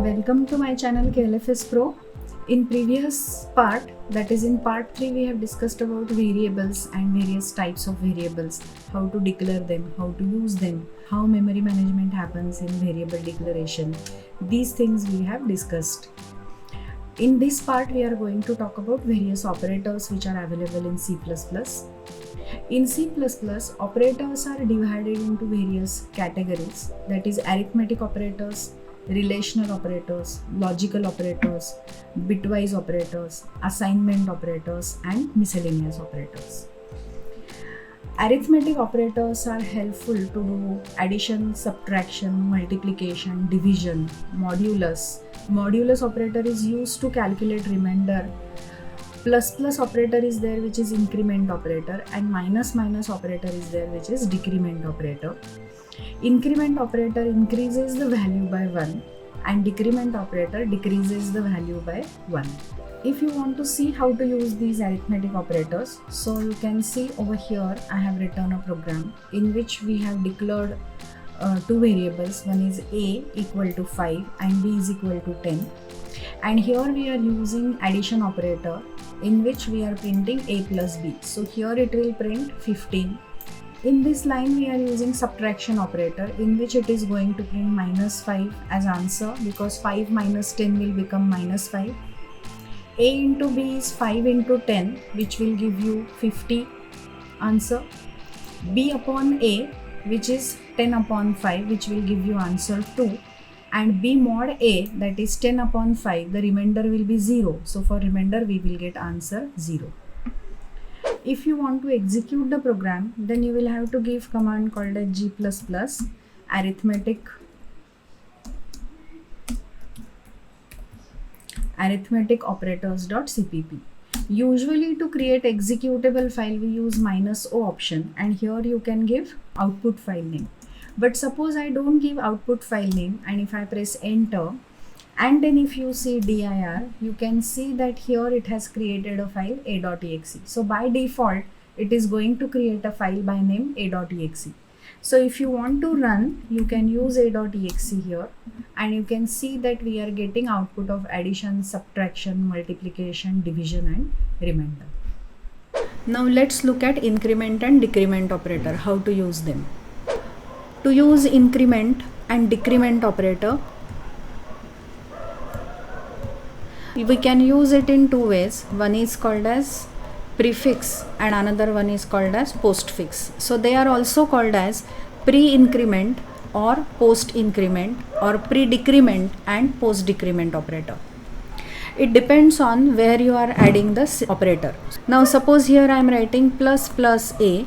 Welcome to my channel KLFS Pro. In previous part, that is in part 3, we have discussed about variables and various types of variables, how to declare them, how to use them, how memory management happens in variable declaration. These things we have discussed. In this part, we are going to talk about various operators which are available in C++. In C++, operators are divided into various categories, that is arithmetic operators, relational operators, logical operators, bitwise operators, assignment operators, and miscellaneous operators. Arithmetic operators are helpful to do addition, subtraction, multiplication, division, modulus. Modulus operator is used to calculate remainder. Plus operator is there, which is increment operator, and minus operator is there, which is decrement operator. Increment operator increases the value by 1 and decrement operator decreases the value by 1. If you want to see how to use these arithmetic operators, so you can see over here I have written a program in which we have declared two variables. One is a equal to 5 and b is equal to 10, and here we are using addition operator in which we are printing a plus b. So here it will print 15. In this line we are using subtraction operator in which it is going to print minus 5 as answer, because 5 minus 10 will become minus 5. A into b is 5 into 10, which will give you 50 answer. B upon a, which is 10 upon 5, which will give you answer 2. And b mod a, that is 10 upon 5, the remainder will be 0. So for remainder we will get answer 0. If you want to execute the program, then you will have to give command called as g++ arithmetic operators.cpp. Usually to create executable file we use -o option, and here you can give output file name. But suppose I don't give output file name, and if I press enter, and then if you see dir, you can see that here it has created a file a.exe. So by default, it is going to create a file by name a.exe. So if you want to run, you can use a.exe here, and you can see that we are getting output of addition, subtraction, multiplication, division, and remainder. Now let's look at increment and decrement operator, how to use them. To use increment and decrement operator, we can use it in two ways. One is called as prefix and another one is called as postfix. So they are also called as pre-increment or post-increment or pre-decrement and post-decrement operator. It depends on where you are adding this operator. Now suppose here I am writing plus a,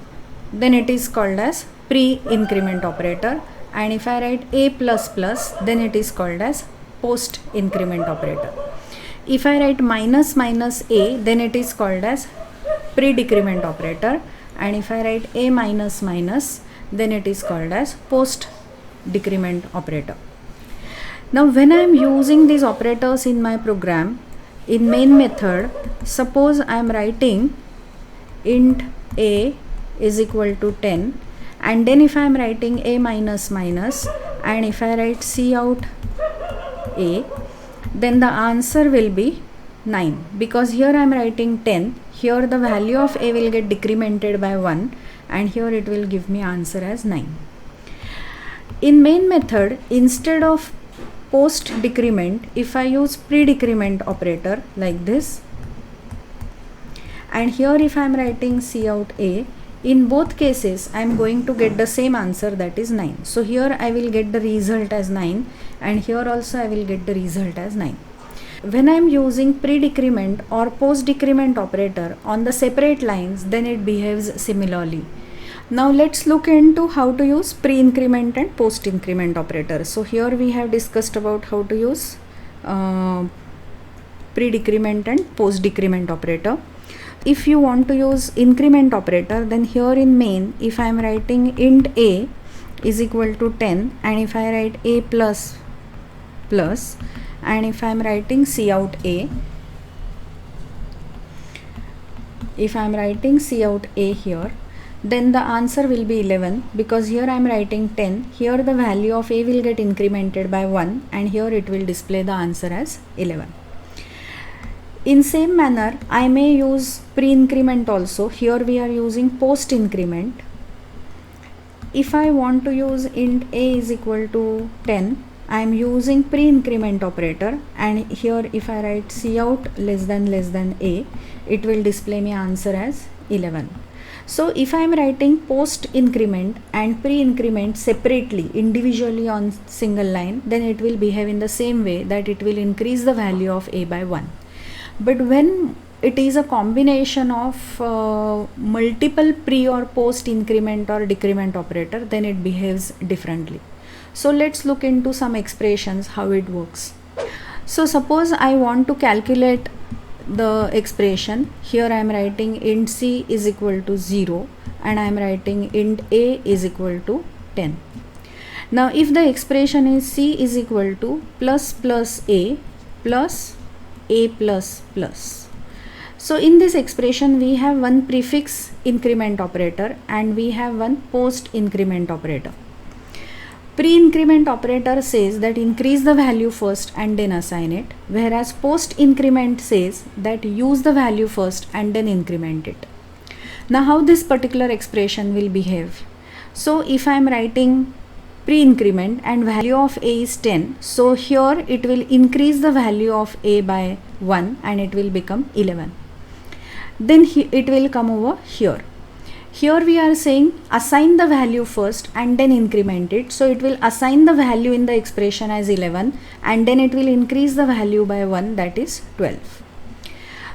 then it is called as pre-increment operator, and if I write a plus then it is called as post-increment operator. If I write minus a, then it is called as pre-decrement operator, and if I write a minus, then it is called as post-decrement operator. Now when I am using these operators in my program, in main method, suppose I am writing int a is equal to 10, and then if I am writing a minus, and if I write cout a, then the answer will be 9, because here I am writing 10, here the value of a will get decremented by 1, and here it will give me answer as 9. In main method, instead of post decrement, if I use pre-decrement operator like this, and here if I am writing cout a, in both cases I am going to get the same answer, that is 9. So here I will get the result as 9, and here also I will get the result as 9. When I am using pre-decrement or post-decrement operator on the separate lines, then it behaves similarly. Now let's look into how to use pre-increment and post-increment operator. So here we have discussed about how to use pre-decrement and post-decrement operator. If you want to use increment operator, then here in main, if I am writing int a is equal to 10, and if I write a plus, and if I am writing cout a, here, then the answer will be 11, because here I am writing 10. Here the value of a will get incremented by 1, and here it will display the answer as 11. In same manner, I may use pre-increment also. Here we are using post-increment. If I want to use int a is equal to 10, I am using pre-increment operator, and here if I write cout less than a, it will display me answer as 11. So if I am writing post increment and pre increment separately, individually on single line, then it will behave in the same way, that it will increase the value of a by 1. But when it is a combination of multiple pre or post increment or decrement operator, then it behaves differently. So let's look into some expressions how it works. So suppose I want to calculate the expression. Here I am writing int c is equal to 0, and I am writing int a is equal to 10. Now if the expression is c is equal to plus a plus a plus plus. So in this expression we have one prefix increment operator and we have one post increment operator. Pre-increment operator says that increase the value first and then assign it, whereas post-increment says that use the value first and then increment it. Now how this particular expression will behave? So if I am writing pre-increment and value of a is 10, so here it will increase the value of a by 1 and it will become 11. Then it will come over here. Here we are saying assign the value first and then increment it. So it will assign the value in the expression as 11 and then it will increase the value by 1, that is 12.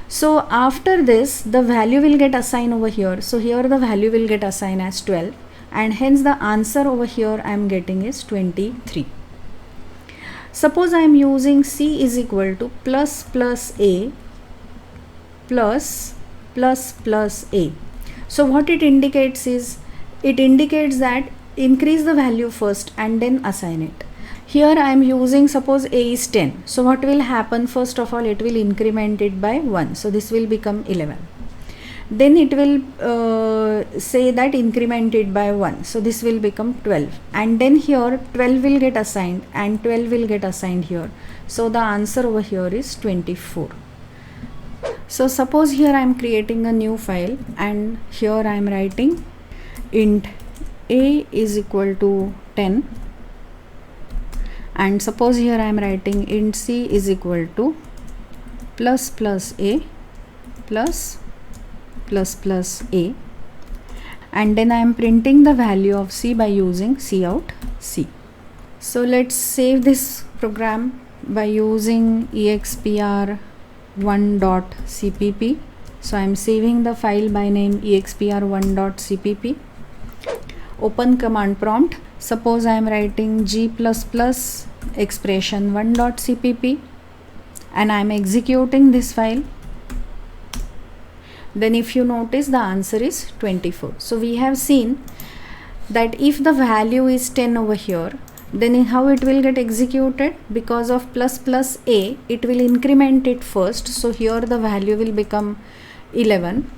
So after this the value will get assigned over here. So here the value will get assigned as 12 and hence the answer over here I am getting is 23. Suppose I am using c is equal to plus a plus a. So what it indicates is, it indicates that increase the value first and then assign it. Here I am using, suppose a is 10. So what will happen? First of all, it will increment it by 1. So this will become 11. Then it will say that increment it by 1. So this will become 12. And then here 12 will get assigned and 12 will get assigned here. So the answer over here is 24. So suppose here I am creating a new file and here I am writing int a is equal to 10, and suppose here I am writing int c is equal to plus a plus a, and then I am printing the value of c by using cout c. So let's save this program by using expr1.cpp. So I am saving the file by name expr1.cpp. Open command prompt. Suppose I am writing g++ expression1.cpp and I am executing this file. Then if you notice, the answer is 24. So we have seen that if the value is 10 over here, then how it will get executed? Because of plus a, it will increment it first. So here the value will become 11.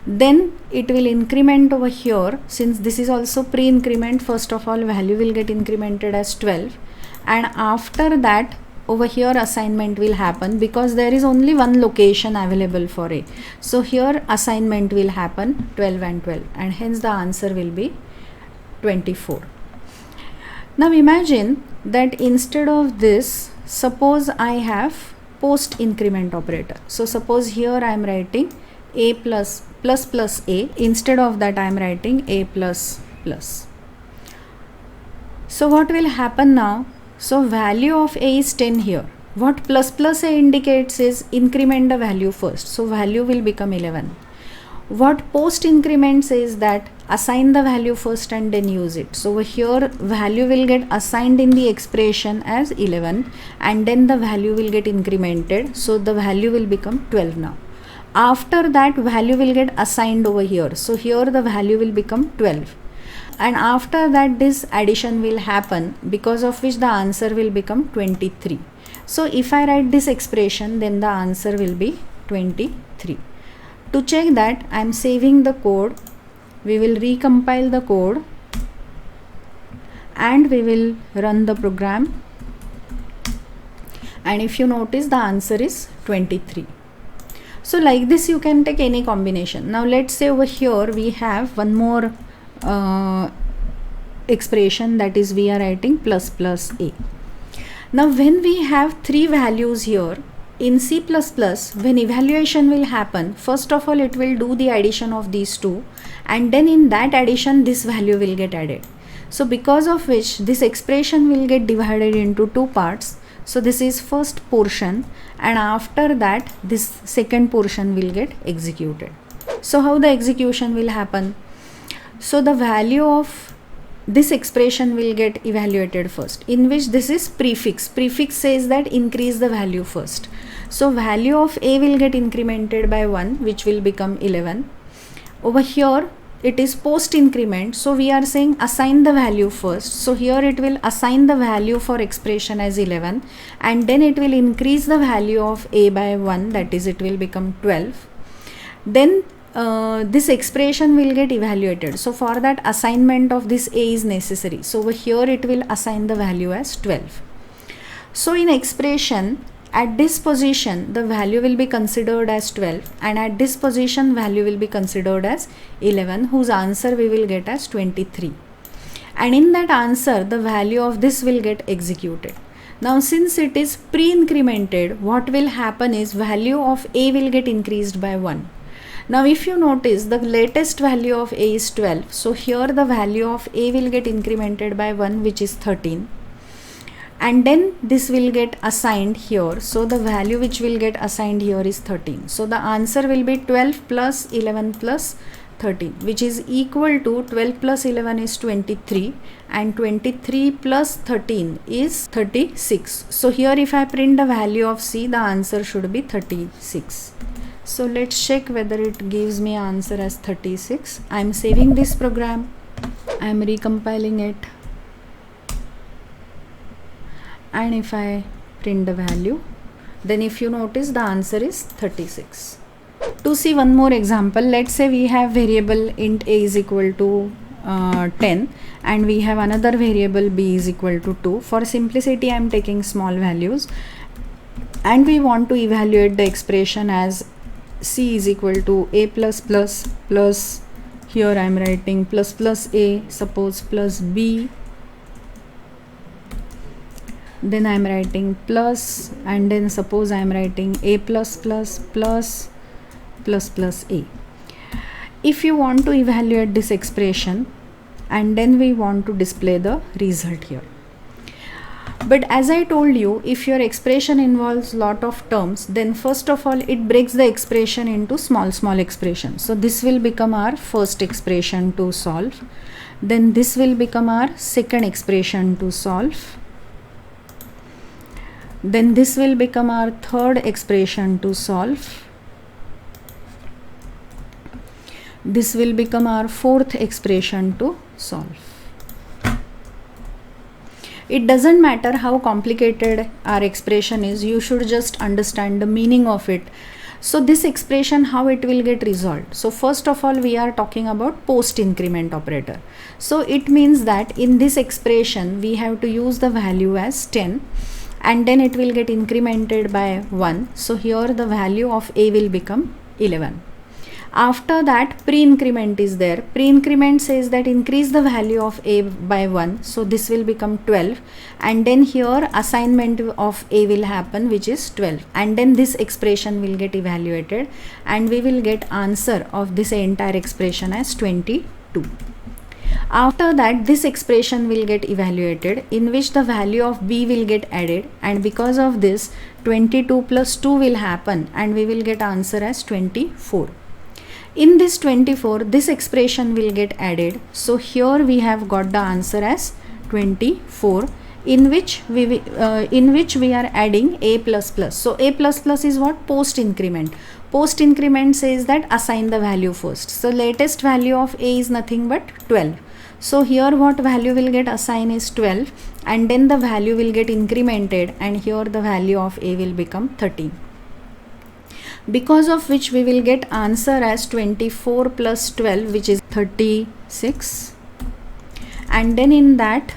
Then it will increment over here. Since this is also pre-increment, first of all value will get incremented as 12. And after that over here assignment will happen, because there is only one location available for a. So here assignment will happen 12 and 12, and hence the answer will be 24. Now imagine that instead of this, suppose I have post increment operator. So suppose here I am writing a plus a, instead of that I am writing a plus. So what will happen now? So value of a is 10 here. What plus a indicates is increment the value first. So value will become 11. What post increment says that assign the value first and then use it. So over here value will get assigned in the expression as 11 and then the value will get incremented. So the value will become 12 now. After that value will get assigned over here. So here the value will become 12. And after that this addition will happen, because of which the answer will become 23. So if I write this expression, then the answer will be 23. To check that, I am saving the code We will recompile the code and we will run the program, and if you notice, the answer is 23. So like this you can take any combination. Now let's say over here we have one more expression, that is we are writing plus plus a. Now when we have three values here in C++, when evaluation will happen, first of all it will do the addition of these two, and then in that addition this value will get added. So because of which this expression will get divided into two parts. So this is first portion, and after that this second portion will get executed. So how the execution will happen? So the value of this expression will get evaluated first, in which this is prefix. Prefix says that increase the value first. So value of a will get incremented by 1, which will become 11. Over here it is post increment, so we are saying assign the value first. So here it will assign the value for expression as 11, and then it will increase the value of a by 1, that is it will become 12. Then this expression will get evaluated. So for that, assignment of this a is necessary. So over here it will assign the value as 12. So in expression, at this position the value will be considered as 12, and at this position value will be considered as 11, whose answer we will get as 23. And in that answer the value of this will get executed. Now since it is pre-incremented, what will happen is value of a will get increased by 1. Now if you notice, the latest value of a is 12. So here the value of a will get incremented by 1, which is 13. And then this will get assigned here. So the value which will get assigned here is 13. So the answer will be 12 plus 11 plus 13, which is equal to 12 plus 11 is 23, and 23 plus 13 is 36. So here if I print the value of C, the answer should be 36. So let's check whether it gives me answer as 36. I am saving this program. I am recompiling it. And if I print the value, then if you notice, the answer is 36. To see one more example, let's say we have variable int a is equal to 10, and we have another variable b is equal to 2. For simplicity, I am taking small values, and we want to evaluate the expression as c is equal to a plus plus plus, here I am writing plus plus a, suppose plus b, then I am writing plus, and then suppose I am writing a plus plus plus plus plus a. If you want to evaluate this expression, and then we want to display the result here. But as I told you, if your expression involves lot of terms, then first of all it breaks the expression into small expressions. So this will become our first expression to solve, then this will become our second expression to solve, then this will become our third expression to solve, this will become our fourth expression to solve. It doesn't matter how complicated our expression is, you should just understand the meaning of it. So this expression, how it will get resolved? So first of all, we are talking about post increment operator. So it means that in this expression we have to use the value as 10, and then it will get incremented by 1. So here the value of a will become 11. After that, pre-increment is there. Pre-increment says that increase the value of a by 1. So this will become 12, and then here assignment of a will happen, which is 12, and then this expression will get evaluated, and we will get answer of this entire expression as 22. After that, this expression will get evaluated, in which the value of b will get added, and because of this 22 plus 2 will happen, and we will get answer as 24. In this 24, this expression will get added. So here we have got the answer as 24, in which we are adding a plus plus. So a plus plus is what? Post increment. Post increment says that assign the value first. So latest value of a is nothing but 12. So here what value will get assigned is 12, and then the value will get incremented, and here the value of a will become 13. because of which we will get answer as 24 plus 12, which is 36. And then in that,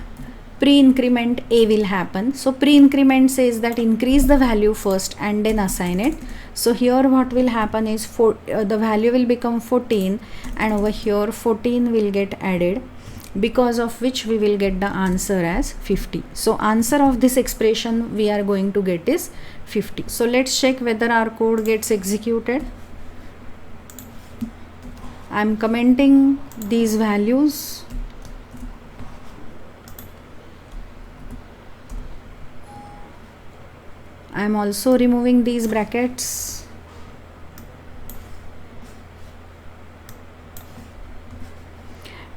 pre-increment A will happen. So pre-increment says that increase the value first and then assign it. So here what will happen is the value will become 14, and over here 14 will get added, because of which we will get the answer as 50. So answer of this expression we are going to get is 50. So let's check whether our code gets executed. I am commenting these values. I am also removing these brackets.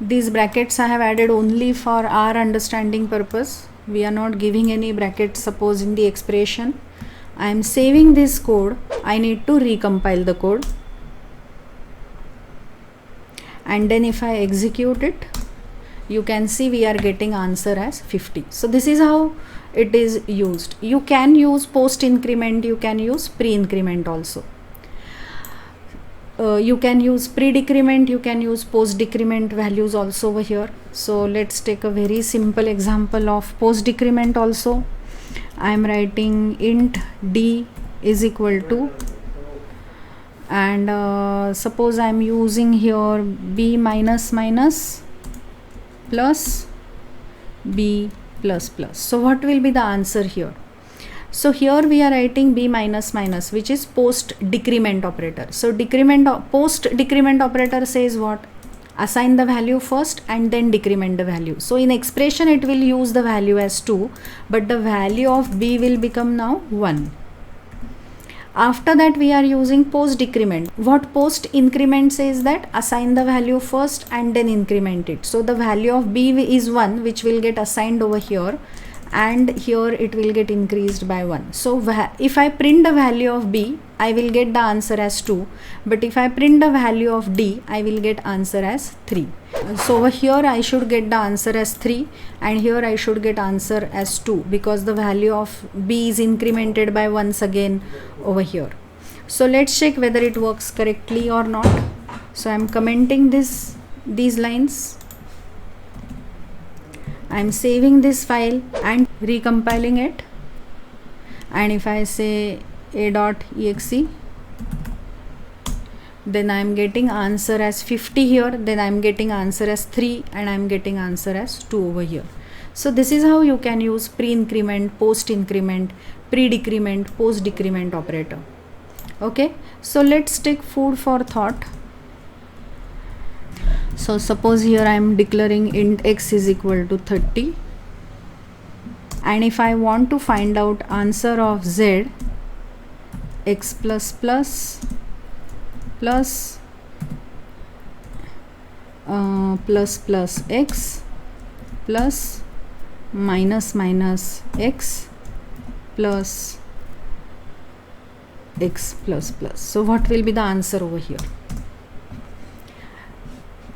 These brackets I have added only for our understanding purpose. We are not giving any brackets suppose in the expression. I am saving this code. I need to recompile the code. And then if I execute it, you can see we are getting answer as 50. So this is how it is used. You can use post increment, you can use pre increment also. You can use pre-decrement, you can use post-decrement values also over here. So let's take a very simple example of post-decrement also. I am writing int d is equal to, and suppose I am using here b minus minus plus b plus plus. So what will be the answer here? So here we are writing b minus minus, which is post decrement operator. So post decrement operator says what? Assign the value first and then decrement the value. So in expression it will use the value as 2, but the value of b will become now 1. After that we are using post decrement. What post increment says that assign the value first and then increment it. So the value of b is 1, which will get assigned over here, and here it will get increased by 1. So if I print the value of b, I will get the answer as 2, but if I print the value of d, I will get answer as 3. So over here I should get the answer as 3, and here I should get answer as 2, because the value of b is incremented by once again over here. So let's check whether it works correctly or not. So I am commenting these lines. I am saving this file and recompiling it, and if I say a.exe, then I am getting answer as 50 here, then I am getting answer as 3, and I am getting answer as 2 over here. So this is how you can use pre-increment, post-increment, pre-decrement, post-decrement operator. Okay, so let's take food for thought. So suppose here I am declaring int x is equal to 30, and if I want to find out answer of z, x plus plus plus plus x plus minus minus x plus x plus plus. So what will be the answer over here?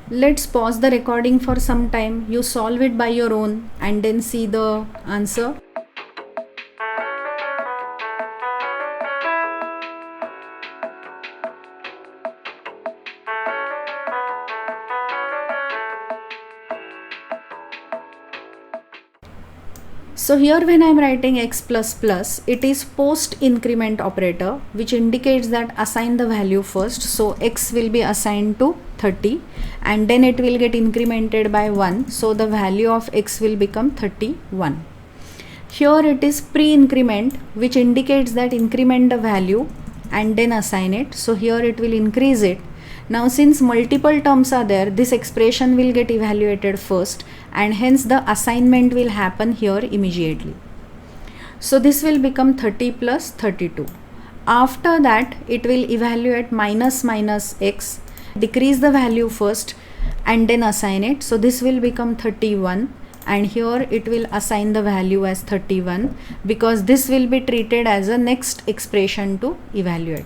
Let's pause the recording for some time. You solve it by your own and then see the answer. So here when I am writing x plus plus, it is post increment operator, which indicates that assign the value first. So x will be assigned to 30, and then it will get incremented by 1. So the value of x will become 31. Here it is pre-increment, which indicates that increment the value and then assign it. So here it will increase it. Now since multiple terms are there, this expression will get evaluated first, and hence the assignment will happen here immediately. So this will become 30 plus 32. After that it will evaluate minus minus x, decrease the value first and then assign it. So this will become 31, and here it will assign the value as 31, because this will be treated as a next expression to evaluate.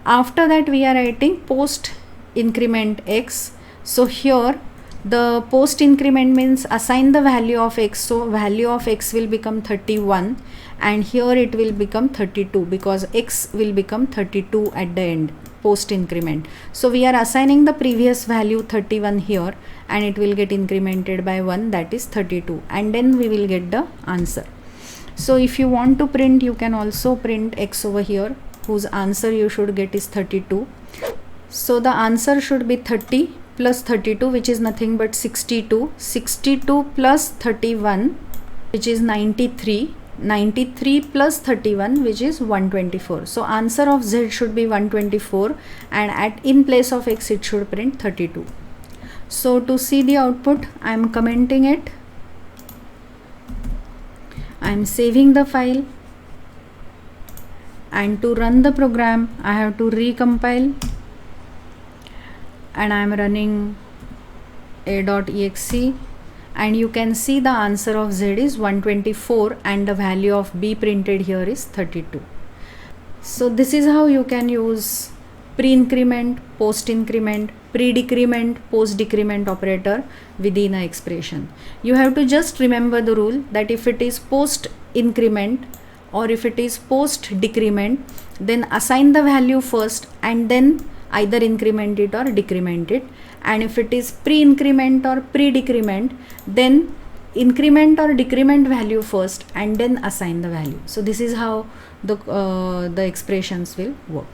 After that we are writing post increment x. So here The post increment means assign the value of x, so value of x will become 31 and here it will become 32 because x will become 32 at the end post increment. So we are assigning the previous value 31 here and it will get incremented by 1, that is 32, and then we will get the answer. So if you want to print, you can also print x over here, whose answer you should get is 32. So the answer should be 30 plus 32, which is nothing but 62. 62 plus 31, which is 93. 93 plus 31, which is 124. So answer of z should be 124 and in place of x it should print 32. So to see the output, I am commenting it. I am saving the file, and to run the program I have to recompile, and I am running a.exe, and you can see the answer of z is 124 and the value of b printed here is 32. So this is how you can use pre-increment, post-increment, pre-decrement, post-decrement operator within an expression. You have to just remember the rule that if it is post-increment or if it is post-decrement, then assign the value first and then either increment it or decrement it. And if it is pre-increment or pre-decrement, then increment or decrement value first and then assign the value. So this is how the expressions will work.